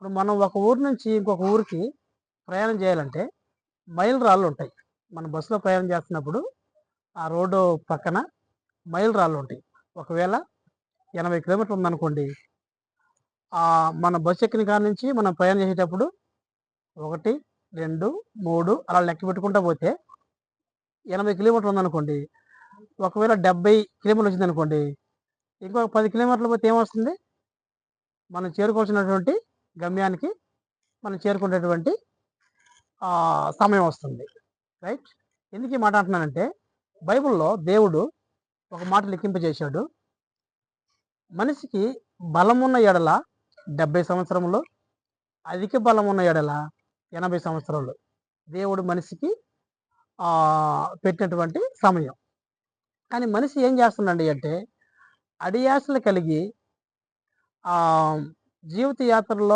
ఇప్పుడు మనం ఒక ఊరు నుంచి ఇంకొక ఊరికి ప్రయాణం చేయాలంటే మైలు రాళ్ళు ఉంటాయి. మనం బస్సులో ప్రయాణం చేస్తున్నప్పుడు ఆ రోడ్డు పక్కన మైలు రాళ్ళు ఉంటాయి. ఒకవేళ 80 కిలోమీటర్లు ఉందనుకోండి, మన బస్సు ఎక్కిన కాడ నుంచి మనం ప్రయాణం చేసేటప్పుడు 1, 2, 3 అలా లెక్క పెట్టుకుంటా పోతే 80 కిలోమీటర్లు ఉందనుకోండి, ఒకవేళ 70 కిలోమీటర్లు వచ్చిందనుకోండి, ఇంకొక 10 కిలోమీటర్లు పోతే ఏమొస్తుంది? మనం చేరుకోవాల్సినటువంటి గమ్యానికి మనం చేరుకునేటువంటి సమయం వస్తుంది. రైట్? ఎందుకు ఈ మాట అంటున్నానంటే, బైబిల్‌లో దేవుడు ఒక మాట లిఖింపజేశాడు. మనిషికి బలమున్న ఎడల 70 సంవత్సరములు, అధిక బలమున్న ఎడల 80 సంవత్సరాలు. దేవుడు మనిషికి పెట్టినటువంటి సమయం. కానీ మనిషి ఏం చేస్తున్నాడండి అంటే, అడియాసలు కలిగి జీవిత యాత్రలో